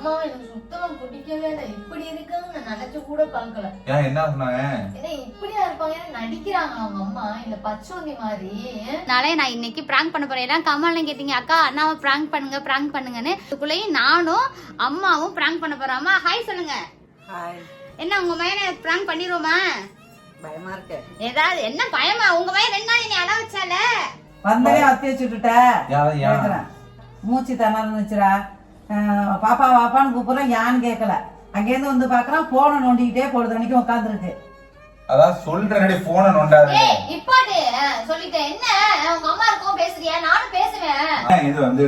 அம்மா எனக்கு சுத்தமா பிடிக்கவே இல்லை. இப்படி இருக்காங்க நான் நினைச்சு கூட பாக்கல. ஏன் என்ன சொன்னாங்க? ஏன்னா இப்படியா இருப்பாங்க, நடிக்கிறாங்க அவங்க அம்மா இல்ல பச்சோந்தி மாதிரி. நாளே நான் இன்னைக்கு பிராங்க் பண்ண போறேன். எல்லாம் கமெண்ட்ல கேட்டீங்க அக்கா அண்ணாவை பிராங்க் பண்ணுங்க பிராங்க் பண்ணுங்கன்னு. இதுக்குள்ளேயும் நானும் அம்மாவும் பிராங்க் பண்ண போறோம். அம்மா ஹாய் சொல்லுங்க. ஹாய். என்ன உங்க மையனை பிராங்க் பண்ணிடுவோமா? பயமா இருக்கு. ஏதாவது என்ன பயமா? உங்க மையன் 2 நாள் நீ அழ வச்சால வந்தே அத்தி வச்சுட்டுட்ட. மூச்சு தண்ணான்னு வச்சுரா. பாப்பா பாப்பான்னு கூப்பிடுறேன், யான்னு கேட்கல. அங்கேருந்து வந்து பாக்குறான் போன நோண்டிக்கிட்டே பொழுதுனைக்கும் உட்காந்துருக்கு. அதான் சொல்றேன் போன நோண்டாது. இப்பாடு சொல்லிட்டேன். என்ன உங்க அம்மா இருக்கும் பேசுறியா? நானும் பேசுவேன். இது வந்து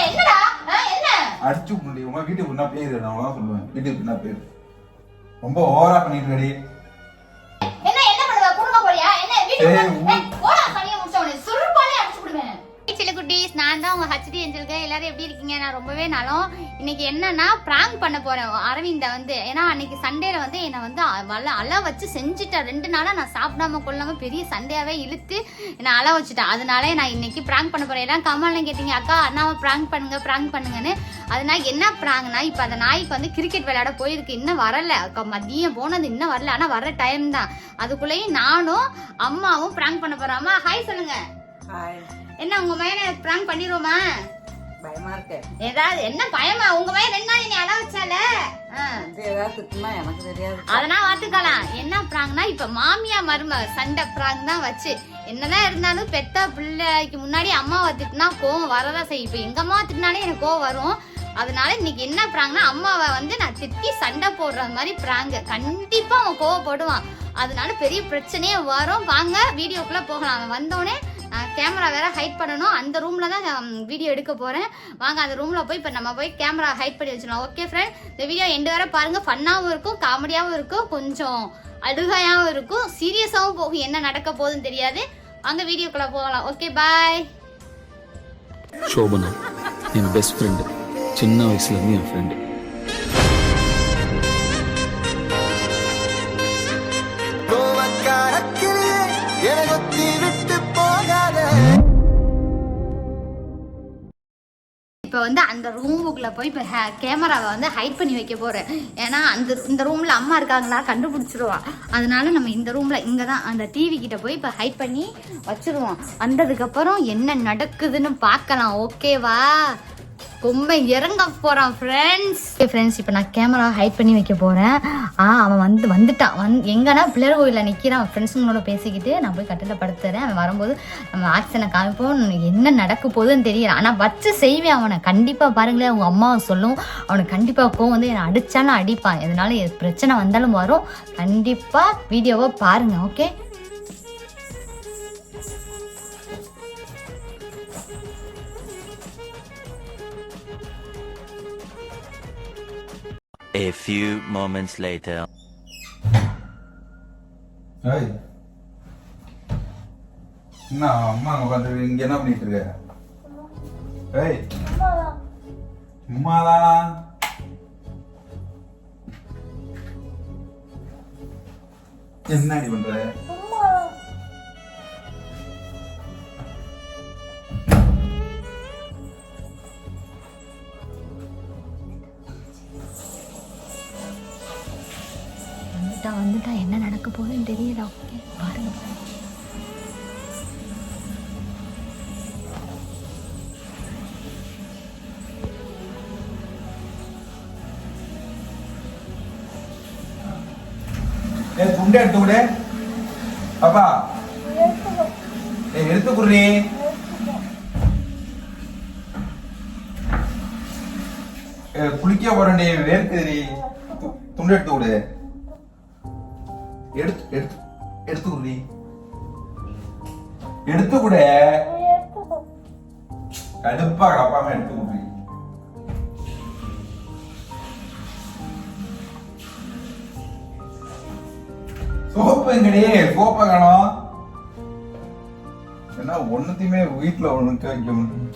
என்னடா என்ன அடிச்சு முடியும். உங்க வீட்டுக்கு என்ன பேரு? நான் தான் சொல்லுவேன் வீட்டுக்கு என்ன பேரு. ரொம்ப ஓவரா பண்ணிட்டு ரெடி. என்ன என்ன பண்ணுவ? குடும்ப போறியா? என்ன வீட்டுக்கு போடா கனிய முடிச்சவனே சுருப்பாலே அடிச்சு விடுவேன். சில குட்டீஸ், நான் தான் உங்க ஹச்டி ஏஞ்சல்க. எல்லாரும் எப்படி இருக்கீங்க? நான் ரொம்பவே நலம். இன்னைக்கு என்னன்னா பிராங்க் பண்ண போறேன் அரவிந்த வந்து. ஏன்னா அன்னைக்கு சண்டேல வந்து என்னை வந்து அழ வச்சு செஞ்சுட்டேன். 2 நாளா நான் சாப்பிடாம கொள்ளாம பெரிய சண்டையாவே இழுத்து என்னை அழ வச்சுட்டேன். அதனால நான் இன்னைக்கு பிராங்க் பண்ண போறேன். எல்லாம் கமெண்ட்ல கேட்டீங்க அக்கா அண்ணாவை பிராங்க் பண்ணுங்கன்னு. அதனால என்ன பிராங்க்னா, இப்ப அந்த நாய்க்கு வந்து கிரிக்கெட் விளையாட போயிருக்கு, இன்னும் வரல. மதியம் போனது இன்னும் வரல, ஆனா வர டைம் தான். அதுக்குள்ளேயும் நானும் அம்மாவும் பிராங்க் பண்ண போறோம். அம்மா ஹாய் சொல்லுங்க. ஹாய். என்ன உங்க மையனை பிராங்க் பண்ணிடுவோமா? பயமா இருக்கு. ஏதாவது என்ன பயமா? உங்க மையன் 2 நாள் நீ அழ வச்சால ஏதாவது திட்டுனா எனக்கு தெரியாது. அதெல்லாம் வாத்துக்கலாம். என்ன பிராங்க்னா, இப்ப மாமியா மரும சண்டை பிராங்க் தான் வச்சு. என்னதான் இருந்தாலும் பெத்த பிள்ளைக்கு முன்னாடி அம்மாவை திட்டினா கோவம் வரதான் செய்யும். இப்ப எங்க அம்மா திட்டினாலே எனக்கு கோவம் வரும். அதனால இன்னைக்கு என்ன பிராங்க்னா, அம்மாவை வந்து நான் திட்டி சண்டை போடுற மாதிரி பிராங்க். கண்டிப்பா அவன் கோவப்படுவான். அதனால பெரிய பிரச்சனையே வரும். வாங்க வீடியோக்குள்ள போகலாம். அவன் வந்தோடனே கேமரா வேற ஹைட் பண்ணணும். அந்த ரூம்ல தான் வீடியோ எடுக்க போறேன். வாங்க அந்த ரூம்ல போய் இப்ப நம்ம போய் கேமரா ஹைட் பண்ணி வச்சிடலாம். ஓகே ஃப்ரெண்ட், இந்த வீடியோ எண்டு வரை பாருங்க. ஃபன்னாவும் இருக்கும், காமெடியாவும் இருக்கும், கொஞ்சம் அழுகையாவும் இருக்கும், சீரியஸாவும் போகும். என்ன நடக்க போகுதுன்னு தெரியாது. வாங்க வீடியோக்குள்ள போகலாம். Okay bye. சோபனா என் பெஸ்ட் ஃப்ரெண்டு, சின்ன வயசுல இருந்து என் ஃப்ரெண்டு. இப்போ வந்து அந்த ரூமுக்குள்ளே போய் இப்போ கேமராவை வந்து ஹைட் பண்ணி வைக்க போகிறேன். ஏன்னா இந்த ரூமில் அம்மா இருக்காங்களா கண்டுபிடிச்சிருவா. அதனால நம்ம இந்த ரூமில் இங்கே தான் அந்த டிவி கிட்ட போய் இப்போ ஹைட் பண்ணி வச்சுருவோம். வந்ததுக்கப்புறம் என்ன நடக்குதுன்னு பார்க்கலாம். ஓகேவா? ரொம்ப இறங்க போறான் ஃப்ரெண்ட்ஸ். இப்போ நான் கேமரா ஹைட் பண்ணி வைக்க போறேன். அவன் வந்துட்டான். எங்கன்னா பிள்ளையார் கோயிலில் நிற்கிறான். ஃப்ரெண்ட்ஸுங்களோட பேசிக்கிட்டு நான் போய் கட்டில படுத்துறேன். அவன் வரும்போது நம்ம ஆக்ஷனை காமிப்போம். என்ன நடக்க போகுதுன்னு தெரியல, ஆனால் வச்சு செய்வேன் அவனை. கண்டிப்பாக பாருங்களேன், அவங்க அம்மாவை சொல்லும் அவனுக்கு கண்டிப்பாக கோவம் வந்து என்னை அடித்தாலும் அடிப்பான். எதனால பிரச்சனை வந்தாலும் வரும். கண்டிப்பாக வீடியோவை பாருங்க. Okay. A few moments later. ஏய், என்ன அம்மா அங்க வந்து இங்க என்ன பண்ணிட்டு இருக்க? ஏய், சும்மாதானா? என்னடி பண்ற? வந்துட்டா என்ன நடக்க போகுதுன்னு தெரியல. ஓகே பாருங்க. துண்டை எடுத்து விடு பாப்பா. எடுத்து குடுறி. குளிக்க போறேன், வேர்க்குதுரி. துண்டு எடுத்து விடு. எடுத்து குடி. எடுத்து கூட கடுப்பா கலப்பாம எடுத்து குடி. சோப்பு எங்கடி? சோப்பை காணோம். ஏன்னா ஒன்னுத்தையுமே வீட்டுல ஒண்ணுக்கு வைக்க முடியும்.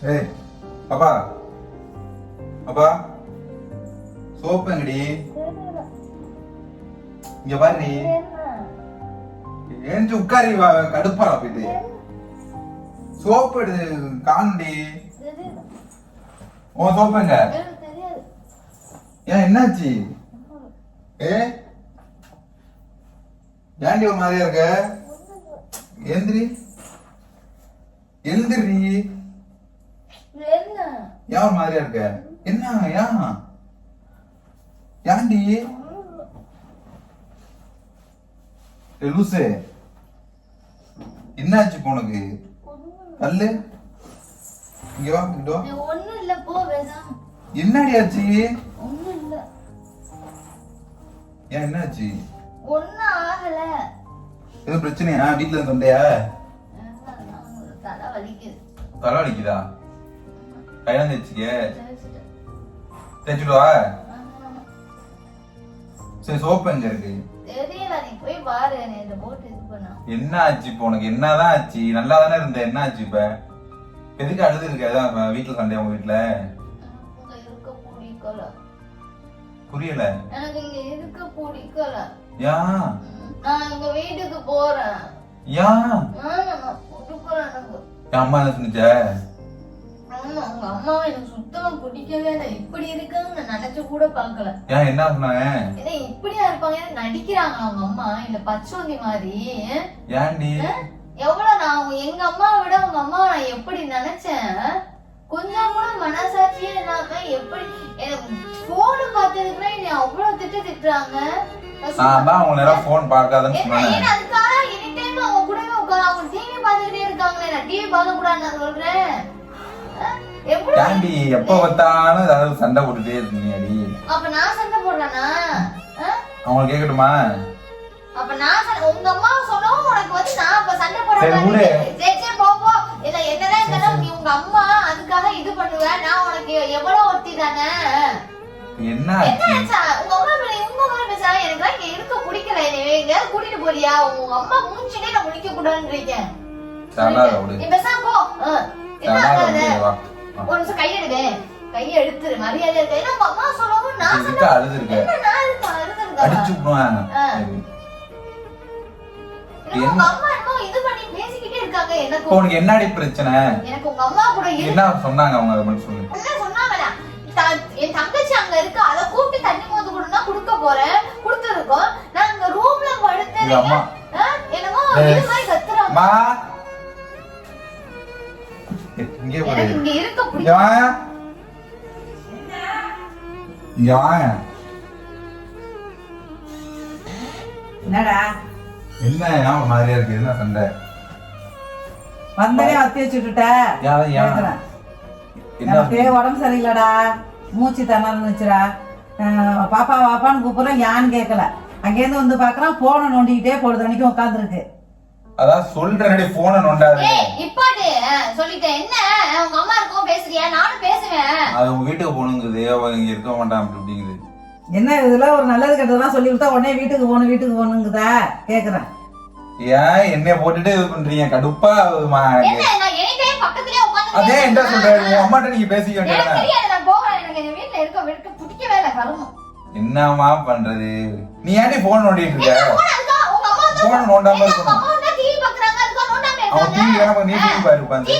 ஏய் பாப்பா பாப்பா சோப்பு எங்கடி இங்க பாரு ஏஞ்சி உட்காரி கடுப்பாடா போயிட்டு சோப்பு எடு காணுடி உன் சோப்பு எங்க ஏன் என்னாச்சு ஏன்டி ஒரு மாதிரியா இருக்க எந்திரி எழுந்திரி ஏன் ஒரு மாதிரியா இருக்க என்ன ஏன்டி லூசு என்னாச்சு உனக்கு அல்ல இங்க வா இங்க வா ஒண்ணும் இல்ல போ வேணாம் என்னடி ஆச்சு ஒண்ணும் இல்ல ஏன் என்னாச்சு ஒண்ணும் ஆகல எதுவும் பிரச்சனையா வீட்டுல சண்டையா தலை வலிக்குது தலை வலிக்குதா கையில தேய்ச்சிக்க தேய்ச்சிட்டு வா சரி சோப்பு எங்க இருக்கு தெரியல நீ போய் பாரு என்ன போட்டு இது பண்ணா என்ன ஆச்சு இப்போ உனக்கு என்னதான் ஆச்சு நல்லா தானே இருந்த என்ன ஆச்சு இப்ப எதுக்கு அழுது இருக்க அதான் வீட்டுல சண்டையா உங்க வீட்டுல இருக்க பிடிக்கல புரியல எனக்கு இங்க இருக்க பிடிக்கல ஏன் நான் எங்க வீட்டுக்கு போறேன் ஏன் பிடிக்கல எனக்கு என் அம்மா என்ன சொன்னிச்ச ஆமா உங்க அம்மாவை எனக்கு சுத்தமா பிடிக்கவே இல்லை இப்படி இருக்காங்க நான் நினைச்சு கூட பாக்கல ஏன் என்ன சொன்னாங்க ஏன்னா இப்படியா இருப்பாங்க நடிக்கிறாங்க அவங்க அம்மா இல்ல பச்சோந்தி மாதிரி ஏன்டி எவ்வளவு நான் எங்க அம்மாவை விட உங்க அம்மாவை நான் எப்படி நினைச்சேன் கொஞ்சம் கூட மனசாட்சியே இல்லாம எப்படி எனக்கு போன் பார்த்ததுக்குன்னா என்னை அவ்வளவு திட்டுறாங்க நான் தான் அவங்க நேரம் போன் பார்க்காதன்னு சொன்னேன் அதுக்காக எனி டைம் அவங்க கூடவே உட்காந்து அவங்க டிவி பார்த்துக்கிட்டே இருக்காங்களே நான் டிவி பார்க்க கூடாது நான் சொல்றேன் ஏன்டி எப்ப பார்த்தாலும் ஏதாவது சண்டை போட்டுட்டே இருக்கீங்க அடி அப்ப நான் சண்டை போடுறேனா அவங்க கேட்கட்டுமா அப்ப நான் உங்க அம்மா சொன்னோம் உனக்கு வந்து நான் அப்ப சண்டை போடுறேன் சரி சரி போ போ இல்ல என்னதான் இருந்தாலும் நீ உங்க அம்மா அதுக்காக இது பண்ணுவ நான் உனக்கு எவ்வளவு ஒருத்தி தானே என்ன உங்க அம்மா பேசா எனக்கு இங்க இருக்க பிடிக்கல எங்கேயாவது கூட்டிட்டு போறியா உங்க அம்மா மூஞ்சிலே நான் முடிக்க கூடாதுன்றீங்க நீ பேசா போ ஒரு நிமிஷம் கையெடுவே கையை எடுத்துரு மரியாதை இருக்கு உங்க அம்மா சொல்லவும் நான் அழுது இருக்கேன் அடிச்சு உங்க அம்மா என்னமோ இது பண்ணி பேசிக்கிட்டே இருக்காங்க எனக்கு உனக்கு என்னடி பிரச்சனை எனக்கு உங்க அம்மா கூட என்ன சொன்னாங்க அவங்க அதை மட்டும் சொல்லு என்ன சொன்னாங்களா என் தங்கச்சி அங்க இருக்கு அத கூப்பிட்டு தண்ணி மோந்து கொடுனா குடுக்க போறேன் குடுத்துருக்கோம் நான் இந்த ரூம்ல படுத்தேன் என்னமோ இது மாதிரி கத்துறாங்க இங்கே போடு இங்க இருக்க பிடிக்கும் என்னடா என்ன ஏன் மாதிரியா இருக்கு என்ன சண்டை வந்தனே அத்தி வச்சுட்ட எனக்கு உடம்பு சரியில்லடா மூச்சு திணறுச்சுடா பாப்பா பாப்பான்னு கூப்பிடுறேன் யான்னு கேட்கல அங்கேருந்து வந்து பாக்குறான் போனை நோண்டிக்கிட்டே பொழுதனைக்கும் உட்காந்துருக்கு அதான் சொல்றேன் போனை நோண்டாது இப்பாடு சொல்லிட்டேன் என்ன உங்க அம்மா இருக்கும் பேசுறியா நானும் பேசுவேன் அது உங்க வீட்டுக்கு போகணுங்குது அவ இங்க இருக்க மாட்டான் அப்படிங்குது என்ன இதுல ஒரு நல்லது கெட்டதெல்லாம் சொல்லி கொடுத்தா உடனே வீட்டுக்கு போகணுங்குதா கேக்குறேன் ஏன் என்னைய போட்டுட்டு இது பண்றீங்க கடுப்பா அதே என்ன சொல்றேன் உங்க அம்மாட்ட நீங்க பேசிக்க என்னமா பண்றது நீ ஏன்டி போன் நோண்டிட்டு இருக்க போன் நோண்டாம இருக்கணும் அவன் டிவி வேணாம நீ டிவி பாரு உட்காந்து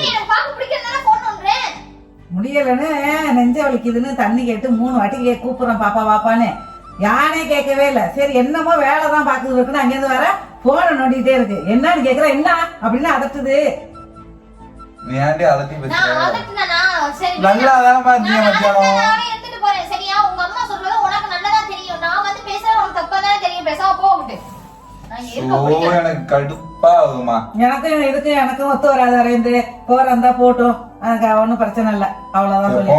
முடியலன்னு நெஞ்ச வலிக்குதுன்னு தண்ணி கேட்டு 3 வாட்டி கூப்பிடுறான் பாப்பா பாப்பான்னு யானே கேட்கவே இல்லை சரி என்னமோ வேலைதான் பாக்குது இருக்குன்னு அங்கேருந்து வர போனை நோண்டிட்டே இருக்கு என்னன்னு கேக்குற என்ன அப்படின்னு அதட்டுது நீ ஏன்டி அதட்டி பேசுற நல்லாதான் பாத்தீங்க மத்தியானம் சரியா உங்க அம்மா சொல்றது உனக்கு நல்லதா தெரியும் நான் வந்து பேசுறது உனக்கு தப்பா தானே தெரியும் பேசாம போகட்டு எனக்கு கடுப்பா ஆகுமா எனக்கும் ஒத்து வராது அரேந்து போறதா போட்டும் ஒன்னும் பிரச்சனை இல்ல அவ்வளவுதான் சொல்லி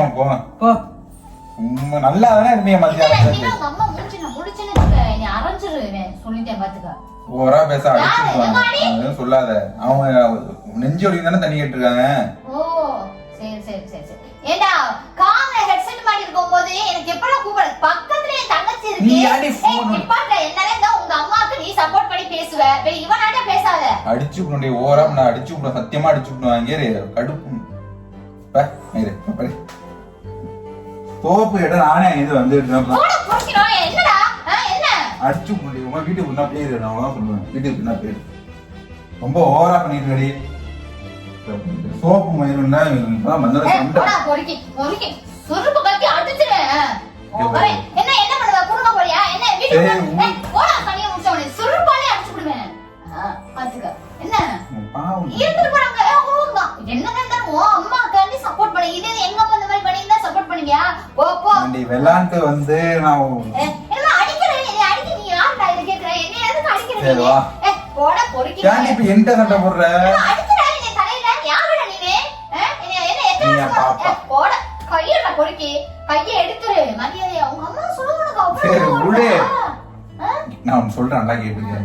போ நல்லா தானே இருப்பீங்க மத்தியானம் உங்க அம்மா முடிச்சு நான் முடிச்சுன்னு அரைஞ்சிருவேன் சொல்லிட்டேன் பாத்துக்க ஓரா பேச அடிச்சுடுவாங்க சொல்லாத அவங்க நெஞ்சு ஒடிக்கு தானே தண்ணி கேட்டிருக்காங்க ஓ சரி சரி சரி சரி ஏண்டா கார்ல ஹெட்செட் மாட்டி இருக்கும்போது எனக்கு எப்படா கூப்பிடு பக்கத்துல என் தங்கச்சி இருக்கு நீ யாடி போன் நிப்பாட்ட என்னடா உங்க அம்மாக்கு நீ சப்போர்ட் பண்ணி பேசுவ இவனாட்ட பேசாத அடிச்சுக்கணும்டி ஓரா நான் அடிச்சுக்கணும் சத்தியமா அடிச்சுக்கணும் அங்கே கடுப்பு சோப்பு கேட்ட நானே இது வந்து போன பொறுக்கிறோம் என்னடா என்ன அடிச்சு முடியும் உங்க வீட்டுக்கு முன்னா பேரு நான் அவ்வளவுதான் சொல்லுவேன். வீட்டுக்கு முன்னா பேரு ரொம்ப ஓவரா பண்ணிட்டு ரெடி. சோப்பு மயிருன்னா போடா பொறுக்கி பொறுக்கி சுருப்பு கட்டி அடிச்சிரேன். என்ன என்ன பண்ணுவ குடும்ப போறியா என்ன வீட்டுக்கு போடா தனியா முடிச்சவனே சுருப்பாலே அடிச்சு விடுவேன். பாத்துக்க என்ன இருந்துட்டு போறாங்க. என்னதான் ஓ அம்மா கண்டி சப்போர்ட் பண்ணி இதே எங்க அம்மா இந்த மாதிரி பண்ணிருந்தா சப்போர்ட் பண்ணுவியா? போ போ வெள்ளாண்டு வந்து நான் என்ன அடிக்கிறேன் நீ அடிக்க நீ யாரடா இத கேக்குற என்ன எதுக்கு அடிக்கிறீங்க? போடா பொறுக்கி ஏன் இப்ப என்கிட்ட சண்டை போடுற? அடிக்கிறா நீ தலையில யாரடா நீ என்ன எத்தனை போடா கையட பொறுக்கி கையை எடுத்துரு மரியாதையா உங்க அம்மா சொல்லுங்க. சரி விடு நான் ஒன்னு சொல்றேன் நல்லா கேட்டுக்க.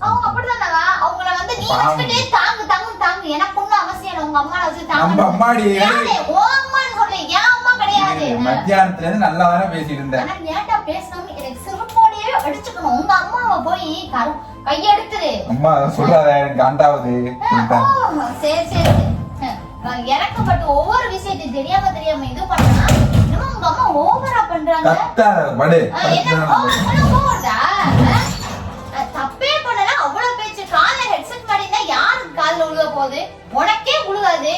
அவங்க அப்படிதானவா அவங்கள வந்து நீ வச்சுக்கிட்டே தாங்கு தாங்கு தாங்கு எனக்கு ஒண்ணும் அவசியம் இல்லை. உங்க அம்மாவை வச்சு தாங்க. நம்ம அம்மாடி ஓ அம்மான்னு சொல்றேன் என் அம்மா கிடையாது. மத்தியானத்துல இருந்து நல்லா தானே பேசிட்டு இருந்தேன். ஆனா ஏன்டா பேசணும் எனக்கு சிறுப்போடையே அடிச்சுக்கணும். உங்க அம்மாவை போய் கையெடுத்துரு. அம்மா சொல்லாத எனக்கு காண்டாவது. சரி சரி இறக்கப்பட்டு ஒவ்வொரு விஷயத்தையும் தெரியாம இது பண்ணா இன்னும் உங்க அம்மா ஓவரா பண்றாங்க. கத்தாத படு ஓவரா தப்பே பண்ணல அவ்வளவு பேச்சு. கால ஹெட்செட் மாட்டினா யாருக்கு காதுல விழுக போகுது? உனக்கே விழுகாது.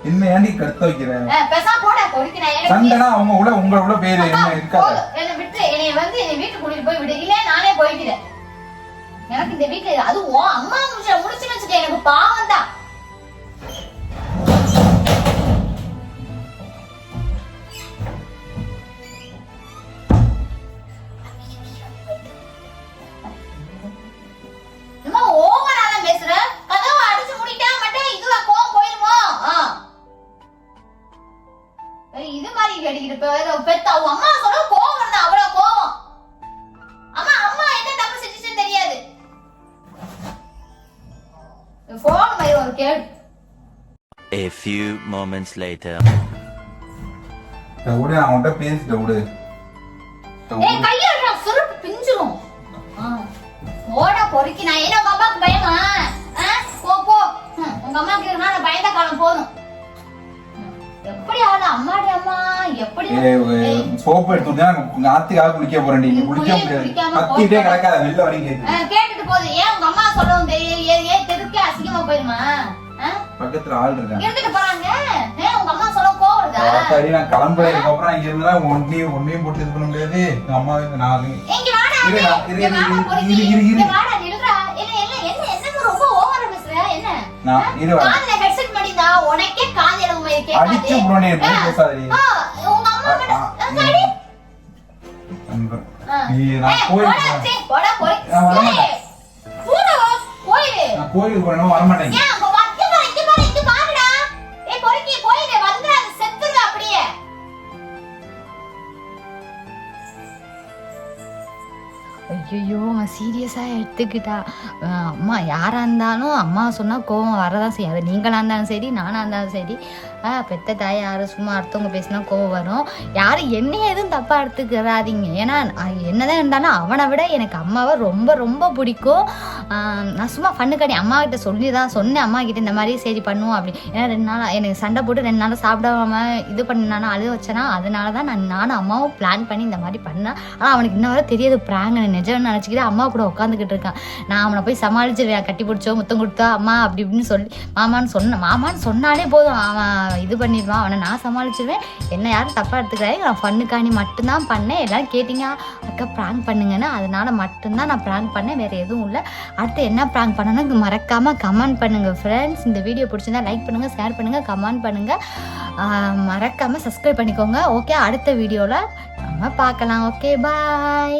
என்ன ஏன்டி கத்த வைக்கிறேன்? பேசாம போட பொறுக்கிறேன். சண்டைனா அவங்க உள்ள உங்க உள்ள பேரு என்ன இருக்காது. என்ன விட்டு என்னைய வந்து என்னை வீட்டுக்கு கூட்டிட்டு போய் விடு. இல்ல நானே போய்க்கிறேன். எனக்கு இந்த வீட்டுல அது அம்மா முடிச்சு வச்சுக்க எனக்கு பாவம் தான். ஓவராதான் பேசுற. கதவை அடிச்சு முடிட்டா மட்டும் இதுவா கோவம் போயிருமோ? இது மாதிரி அடிக்கிட்டு பெத்த அவங்க அம்மா சொல்ல கோவம் இருந்தா அவ்வளவு கோவம். அம்மா அம்மா என்ன தப்பு செஞ்சுச்சுன்னு தெரியாது. போன் மாதிரி ஒரு கேடு. A few moments later. விடு நான் உன்கிட்ட பேசிட்டேன் விடு. ஏய் கையடா சுருப்பு பிஞ்சிரும். ஓட பொறுக்கி நான் என்ன உங்க அம்மாக்கு பயமா? போ போ உங்க அம்மாக்கு இருந்தா நான் பயந்த காலம் போதும். எப்படி ஆளு அம்மாடி அம்மா எப்படி சோப்பு எடுத்துட்டா நாத்துக்காக குளிக்க போறேன். நீ குளிக்க முடியாது. கத்திட்டே கிடக்காத வெளில வரைக்கும் கேட்டுட்டு போகுது. ஏன் உங்க அம்மா சொல்லவும் தெரியும்? ஏன் தெருக்கே அசிங்கமா போயிருமா? பக்கத்துல ஆள் இருக்காங்க இருந்துட்டு போறாங்க. உங்க அம்மா சொல்ல கோவம் வருதா? சரி நான் கிளம்புறதுக்கு அப்புறம் இங்க இருந்தா ஒன்னையும் போட்டு இது பண்ண முடியாது. எங்க அம்மா நான் இங்க வாடா இங்க வாடா நில்றா. என்ன ரொம்ப ஓவரா பேசுற என்ன? நான் இது காதுல ஹெட்செட் மாட்டினா உனக்கே காது எலும்பு கேட்காது. அடிச்சு புரோனே பேசாதடி. உங்க அம்மா கிட்ட சரி நீ நான் கோயிலுக்கு போடா போய் நான் கோயிலுக்கு போறேன் வர மாட்டேன். ஏன் அங்க இங்க பாருடா. ஏய் பொறுக்கி போயிடு வந்துடா செத்துற அப்படியே. ஐயோ சீரியஸாக எடுத்துக்கிட்டா. அம்மா யாராக இருந்தாலும் அம்மா சொன்னால் கோவம் வரதான் செய்யாது. நீங்களாக இருந்தாலும் சரி நானாக இருந்தாலும் சரி. பெத்த தாய் யாரும் சும்மா அடுத்தவங்க பேசினா கோவம் வரும். யாரும் என்னையே எதுவும் தப்பாக எடுத்துக்கிறாதீங்க. ஏன்னா என்னதான் இருந்தாலும் அவனை விட எனக்கு அம்மாவை ரொம்ப ரொம்ப பிடிக்கும். நான் சும்மா ஃபண்ணுக்காடி அம்மா கிட்ட சொல்லி தான் சொன்னேன். அம்மா கிட்ட இந்த மாதிரி சரி பண்ணுவோம் அப்படி. ஏன்னா 2 நாள் எனக்கு சண்டை போட்டு 2 நாள் சாப்பிடாம இது பண்ணினாலும் அழுக வச்சேன்னா அதனால தான் நானும் அம்மாவும் பிளான் பண்ணி இந்த மாதிரி பண்ணேன். ஆனால் அவனுக்கு இன்னும் வர தெரியாது பிராங்க நிஜம்னு நினச்சிக்கிட்டு அம்மா கூட உட்காந்துக்கிட்டு இருக்கான். நான் அவனை போய் சமாளிச்சிருவேன். கட்டி பிடிச்சோ முத்தம் கொடுத்தா அம்மா அப்படி இப்படின்னு சொல்லி மாமான்னு சொன்னாலே போதும் அவன் இது பண்ணிடுவான். அவனை நான் சமாளிச்சிருவேன். என்ன யாரும் தப்பாக எடுத்துக்கிறாங்க. நான் ஃபண்ணுக்காண்டி மட்டும்தான் பண்ணேன். எல்லாரும் கேட்டிங்க அக்கா ப்ராங்க் பண்ணுங்கன்னு. அதனால மட்டும்தான் நான் ப்ராங்க் பண்ணேன். வேறு எதுவும் இல்லை. அடுத்து என்ன ப்ராங்க் பண்ணணும்னு மறக்காமல் கமெண்ட் பண்ணுங்கள் ஃப்ரெண்ட்ஸ். இந்த வீடியோ பிடிச்சிருந்தா லைக் பண்ணுங்கள், ஷேர் பண்ணுங்கள், கமெண்ட் பண்ணுங்கள். மறக்காமல் சப்ஸ்கிரைப் பண்ணிக்கோங்க. ஓகே அடுத்த வீடியோவில் நம்ம பார்க்கலாம். Okay bye.